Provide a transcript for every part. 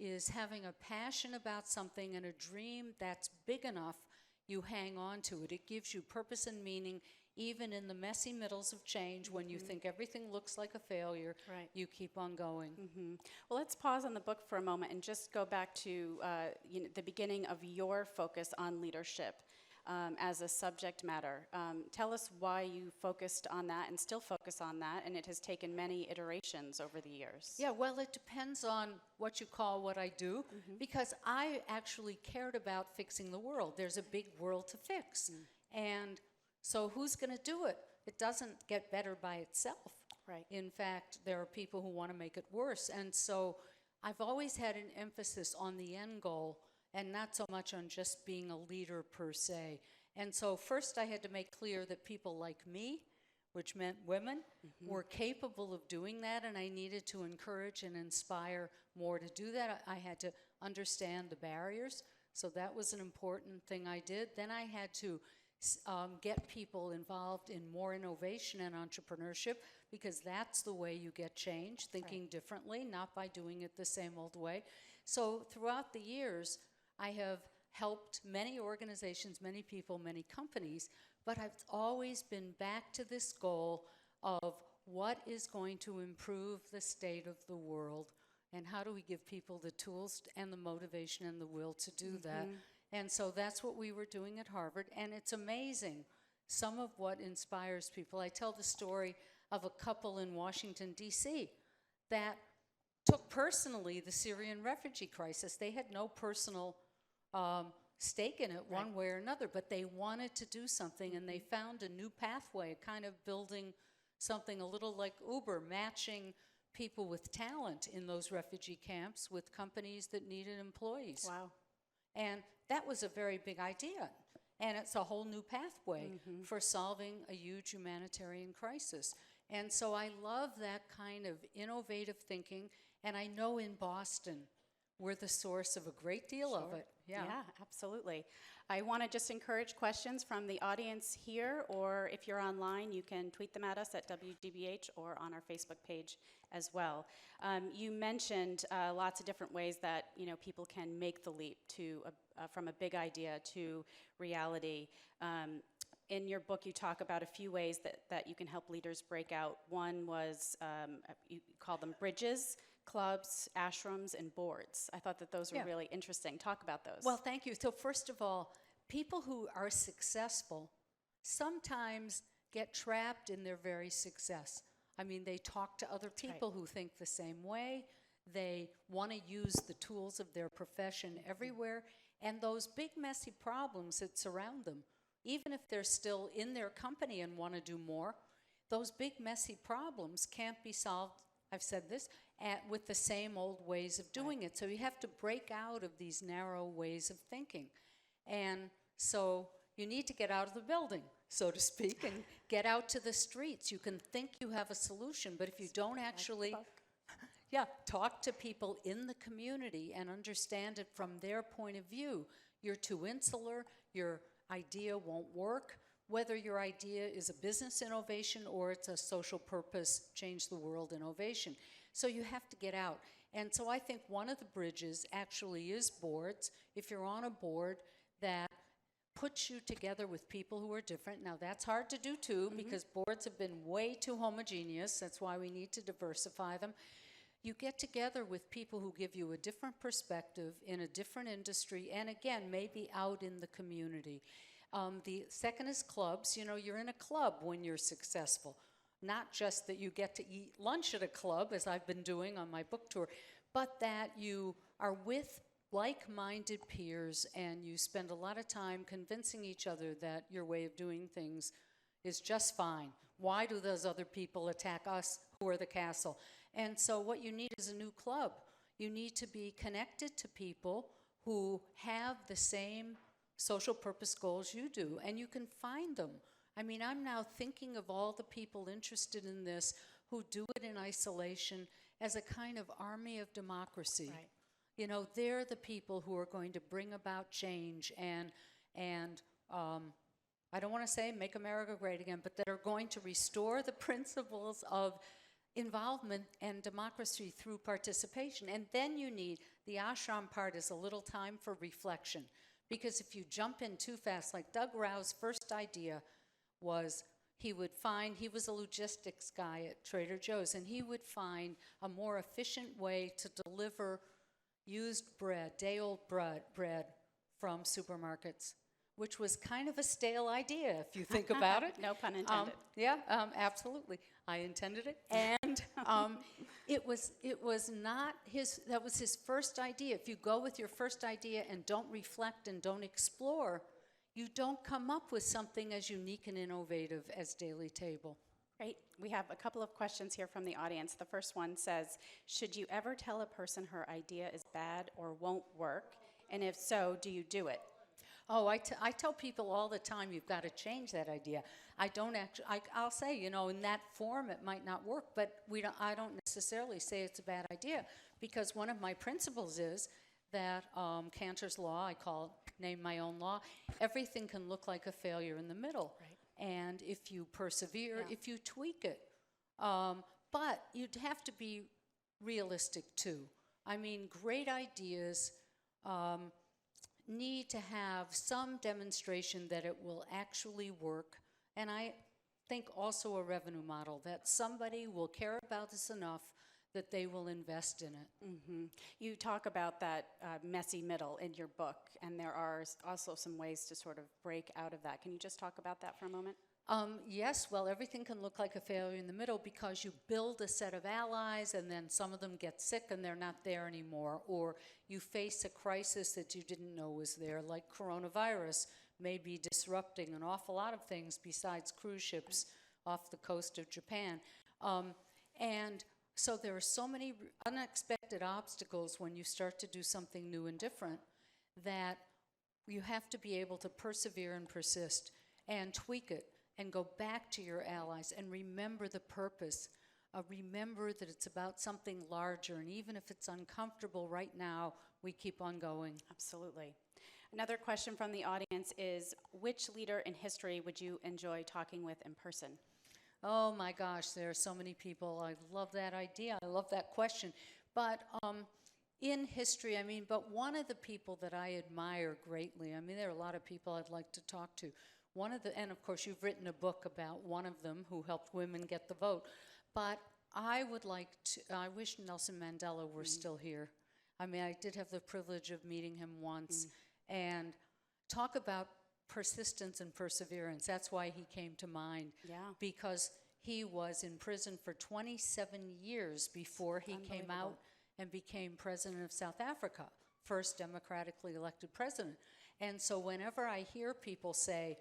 is having a passion about something and a dream that's big enough, you hang on to it. It gives you purpose and meaning, even in the messy middles of change when you think everything looks like a failure. Right. You keep on going. Well, let's pause on the book for a moment and just go back to the beginning of your focus on leadership as a subject matter. Tell us why you focused on that and still focus on that, and it has taken many iterations over the years. Yeah, well, it depends on what you call what I do, because I actually cared about fixing the world. There's a big world to fix. And so who's going to do it? It doesn't get better by itself. Right. In fact, there are people who want to make it worse. And so I've always had an emphasis on the end goal and not so much on just being a leader per se. And so first I had to make clear that people like me, which meant women, were capable of doing that, and I needed to encourage and inspire more to do that. I had to understand the barriers, so that was an important thing I did. Then I had to get people involved in more innovation and entrepreneurship, because that's the way you get change, thinking differently, not by doing it the same old way. So throughout the years, I have helped many organizations, many people, many companies, but I've always been back to this goal of what is going to improve the state of the world, and how do we give people the tools and the motivation and the will to do that. And so that's what we were doing at Harvard, and it's amazing some of what inspires people. I tell the story of a couple in Washington, D.C. that took personally the Syrian refugee crisis. They had no personal stake in it one way or another, but they wanted to do something, and they found a new pathway, kind of building something a little like Uber, matching people with talent in those refugee camps with companies that needed employees. Wow. And that was a very big idea. And it's a whole new pathway for solving a huge humanitarian crisis. And so I love that kind of innovative thinking. And I know in Boston, we're the source of a great deal of it. Yeah, absolutely. I want to just encourage questions from the audience here, or if you're online, you can tweet them at us at WGBH or on our Facebook page as well. You mentioned lots of different ways that people can make the leap to from a big idea to reality. In your book, you talk about a few ways that you can help leaders break out. One was, you call them bridges, clubs, ashrams, and boards. I thought that those were really interesting. Talk about those. Well, thank you. So first of all, people who are successful sometimes get trapped in their very success. I mean, they talk to other people who think the same way. They want to use the tools of their profession everywhere. And those big, messy problems that surround them, even if they're still in their company and want to do more, those big, messy problems can't be solved, I've said this, with the same old ways of doing it. So you have to break out of these narrow ways of thinking. And so you need to get out of the building, so to speak, and get out to the streets. You can think you have a solution, but if you don't actually talk to people in the community and understand it from their point of view, you're too insular, your idea won't work, whether your idea is a business innovation or it's a social purpose, change the world innovation. So you have to get out. And so I think one of the bridges actually is boards. If you're on a board that puts you together with people who are different. Now that's hard to do too, because boards have been way too homogeneous. That's why we need to diversify them. You get together with people who give you a different perspective in a different industry, and again, maybe out in the community. The second is clubs. You're in a club when you're successful. Not just that you get to eat lunch at a club, as I've been doing on my book tour, but that you are with like-minded peers and you spend a lot of time convincing each other that your way of doing things is just fine. Why do those other people attack us who are the castle? And so what you need is a new club. You need to be connected to people who have the same social purpose goals you do, and you can find them. I mean, I'm now thinking of all the people interested in this who do it in isolation as a kind of army of democracy. Right. They're the people who are going to bring about change and I don't want to say make America great again, but that are going to restore the principles of involvement and democracy through participation. And then you need the ashram part is a little time for reflection. Because if you jump in too fast, like Doug Rao's first idea was he was a logistics guy at Trader Joe's, and he would find a more efficient way to deliver used bread, day-old bread from supermarkets, which was kind of a stale idea if you think about it. No pun intended. Absolutely. I intended it. And it was not that was his first idea. If you go with your first idea and don't reflect and don't explore, you don't come up with something as unique and innovative as Daily Table. Great. We have a couple of questions here from the audience. The first one says, should you ever tell a person her idea is bad or won't work? And if so, do you do it? Oh, I tell people all the time, you've got to change that idea. I'll say, in that form it might not work, but I don't necessarily say it's a bad idea, because one of my principles is that Kanter's law, name my own law, everything can look like a failure in the middle. Right. And if you persevere, if you tweak it. But you'd have to be realistic too. I mean, great ideas need to have some demonstration that it will actually work. And I think also a revenue model, that somebody will care about this enough that they will invest in it. Mm-hmm. You talk about that messy middle in your book, and there are also some ways to sort of break out of that. Can you just talk about that for a moment? Yes, well, everything can look like a failure in the middle because you build a set of allies and then some of them get sick and they're not there anymore, or you face a crisis that you didn't know was there, like coronavirus may be disrupting an awful lot of things besides cruise ships off the coast of Japan. And so there are so many unexpected obstacles when you start to do something new and different that you have to be able to persevere and persist and tweak it and go back to your allies and remember the purpose. Remember that it's about something larger, and even if it's uncomfortable right now, we keep on going. Absolutely. Another question from the audience is, which leader in history would you enjoy talking with in person? Oh my gosh, there are so many people. I love that idea. I love that question. But in history, but one of the people that I admire greatly, there are a lot of people I'd like to talk to. And of course you've written a book about one of them who helped women get the vote. But I wish Nelson Mandela were still here. I did have the privilege of meeting him once. And talk about persistence and perseverance. That's why he came to mind. Yeah. Because he was in prison for 27 years before he came out and became president of South Africa, first democratically elected president. And so whenever I hear people say,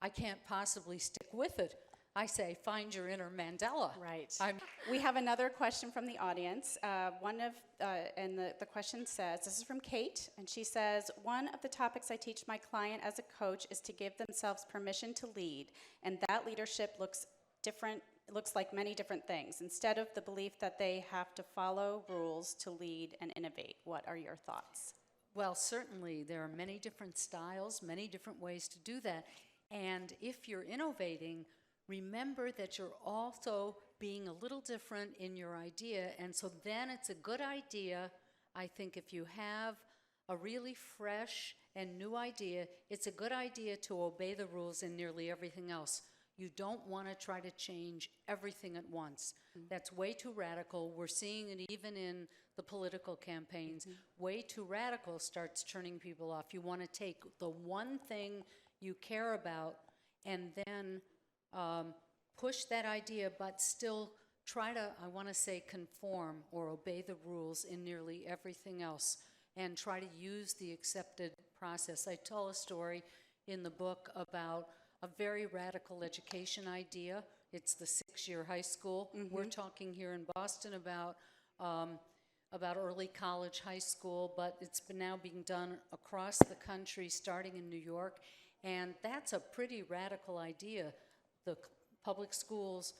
I can't possibly stick with it, I say, find your inner Mandela. Right. We have another question from the audience. And the question says, this is from Kate, and she says, one of the topics I teach my client as a coach is to give themselves permission to lead, and that leadership looks like many different things, instead of the belief that they have to follow rules to lead and innovate. What are your thoughts? Well, certainly there are many different styles, many different ways to do that. And if you're innovating, remember that you're also being a little different in your idea. And so then it's a good idea, I think, if you have a really fresh and new idea, it's a good idea to obey the rules in nearly everything else. You don't want to try to change everything at once. That's way too radical. We're seeing it even in the political campaigns. Way too radical starts turning people off. You want to take the one thing you care about and then push that idea, but still try to, I want to say, conform or obey the rules in nearly everything else, and try to use the accepted process. I tell a story in the book about a very radical education idea. It's the 6-year high school. We're talking here in Boston about early college high school, but it's now being done across the country, starting in New York, and that's a pretty radical idea. The public schools,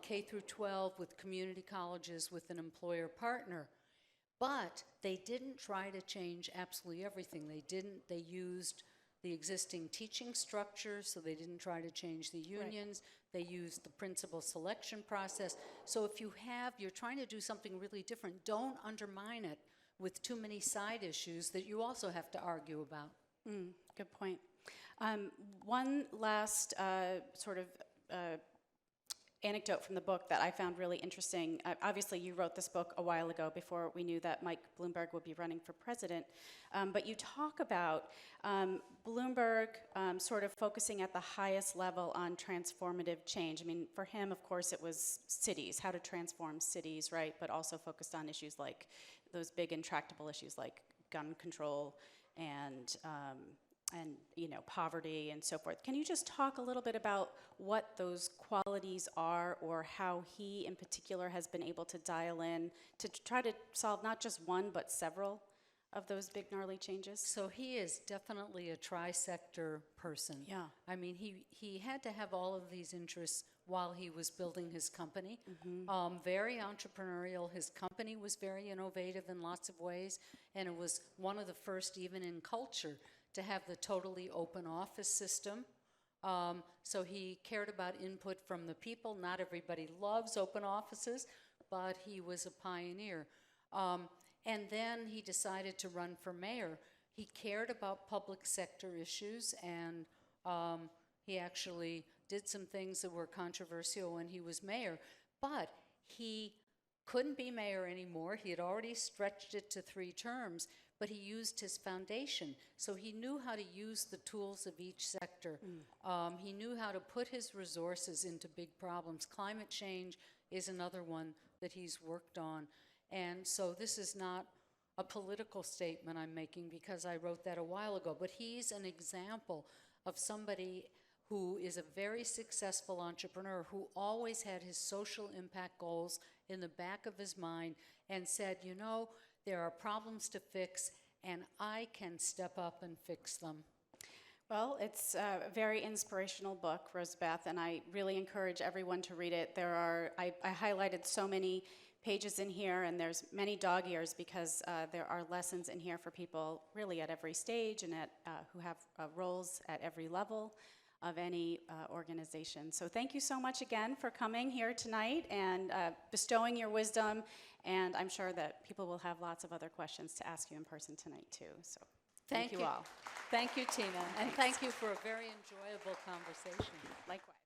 K through 12, with community colleges, with an employer partner. But they didn't try to change absolutely everything. They used the existing teaching structure, so they didn't try to change the unions. Right. They used the principal selection process. So if you're trying to do something really different, don't undermine it with too many side issues that you also have to argue about. Good point. One last sort of anecdote from the book that I found really interesting. Obviously, you wrote this book a while ago before we knew that Mike Bloomberg would be running for president. But you talk about Bloomberg sort of focusing at the highest level on transformative change. I mean, for him, of course, it was cities, how to transform cities, right? But also focused on issues like those big intractable issues like gun control and poverty and so forth. Can you just talk a little bit about what those qualities are, or how he in particular has been able to dial in to try to solve not just one but several of those big gnarly changes? So he is definitely a tri-sector person. Yeah. I mean, he had to have all of these interests while he was building his company. Very entrepreneurial. His company was very innovative in lots of ways, and it was one of the first, even in culture, to have the totally open office system. So he cared about input from the people. Not everybody loves open offices, but he was a pioneer. And then he decided to run for mayor. He cared about public sector issues, and he actually did some things that were controversial when he was mayor. But he couldn't be mayor anymore. He had already stretched it to 3 terms, but he used his foundation. So he knew how to use the tools of each sector. He knew how to put his resources into big problems. Climate change is another one that he's worked on. And so this is not a political statement I'm making because I wrote that a while ago, but he's an example of somebody who is a very successful entrepreneur who always had his social impact goals in the back of his mind and said, you know, there are problems to fix and I can step up and fix them. Well, it's a very inspirational book, Rosabeth, and I really encourage everyone to read it. I highlighted so many pages in here, and there's many dog ears because there are lessons in here for people really at every stage and who have roles at every level of any organization. So thank you so much again for coming here tonight and bestowing your wisdom, and I'm sure that people will have lots of other questions to ask you in person tonight too. So thank you all. Thank you, Tina, and thank you for a very enjoyable conversation. Likewise.